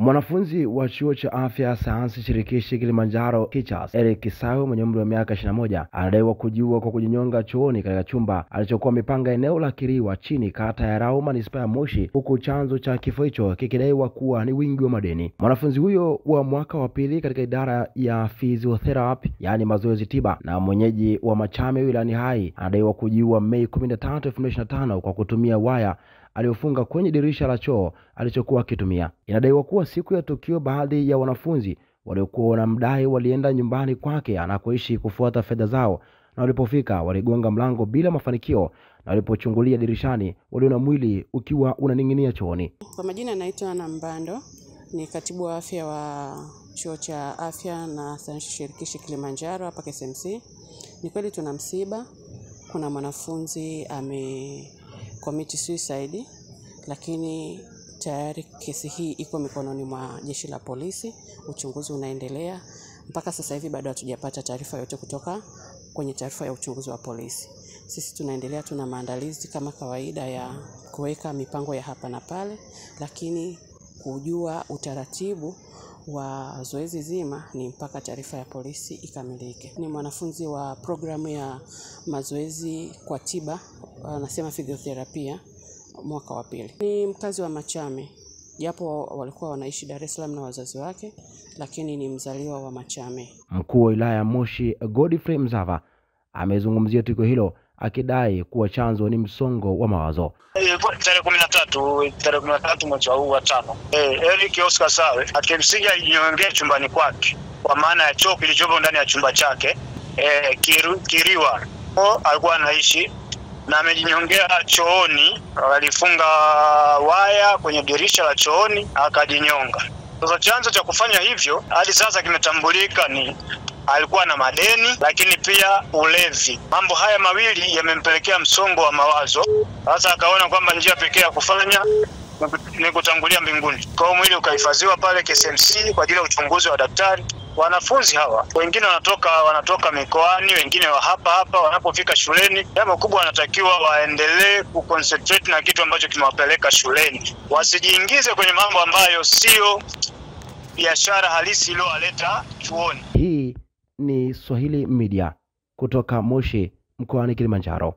Mwanafunzi wa chuo cha afya sayansi shirikishi Kilimanjaro KICHAS, Eric Kisau mwenye umri wa miaka 21 anadaiwa kujiua kwa kujinyonga chooni katika chumba alichokuwa amepanga eneo la Kiriwa chini kata ya Rau manispaa ya Moshi, huku chanzo cha kifo hicho kikidaiwa kuwa ni wingi wa madeni. Mwanafunzi huyo wa mwaka wa pili katika idara ya physiotherapy, yani mazoezi tiba, na mwenyeji wa Machame wilayani Hai anadaiwa kujiua Mei 13, 2025 kwa kutumia waya aliofunga kwenye dirisha la choo alichokuwa akitumia. Inadaiwa kuwa siku ya tukio baadhi ya wanafunzi waliokuwa wanamdai walienda nyumbani kwake anakoishi kufuata fedha zao, na walipofika waligonga mlango bila mafanikio, na walipochungulia dirishani waliona mwili ukiwa unaning'inia chooni. Kwa majina naitwa Ana Mbando, ni katibu wa afya wa chuo cha afya na sayansi shirikishi Kilimanjaro hapa KSMC. Ni kweli tuna msiba, kuna mwanafunzi commit suicide, lakini tayari kesi hii iko mikononi mwa jeshi la polisi. Uchunguzi unaendelea. Mpaka sasa hivi bado hatujapata taarifa yote kutoka kwenye taarifa ya uchunguzi wa polisi. Sisi tunaendelea, tuna maandalizi kama kawaida ya kuweka mipango ya hapa na pale, lakini kujua utaratibu wa zoezi zima ni mpaka taarifa ya polisi ikamilike. Ni mwanafunzi wa programu ya mazoezi kwa tiba, anasema physiotherapy, mwaka wa pili. Ni mkazi wa Machame, japo walikuwa wanaishi Dar es Salaam na wazazi wake, lakini ni mzaliwa wa Machame. Mkuu wa wilaya ya Moshi Godfrey Mzava amezungumzia tukio hilo akidai kuwa chanzo ni msongo wa mawazo. Tarehe 13 mwezi huu wa 5. Eric Oscar Sawe akimsingi alijinyongea chumbani kwake, kwa maana ya choo kilichopo ndani ya chumba chake Kiriwa. Alikuwa anaishi na amejinyongea chooni, alifunga waya kwenye dirisha la chooni akajinyonga. Sasa chanzo cha kufanya hivyo hadi sasa kimetambulika ni alikuwa na madeni, lakini pia ulevi. Mambo haya mawili yamempelekea msongo wa mawazo. Sasa akaona kwamba njia pekee ya kufanya ni kutangulia mbinguni. Kwa mwili ukahifadhiwa pale KSMC kwa ajili ya uchunguzi wa daktari. Wanafunzi hawa wengine wanatoka mikoani, wengine wa hapa wanapofika shuleni, jambo kubwa wanatakiwa waendelee kuconcentrate na kitu ambacho kimewapeleka shuleni. Wasijiingize kwenye mambo ambayo sio biashara halisi iliyowaleta chuoni. Hii ni Swahili Media kutoka Moshi mkoani Kilimanjaro.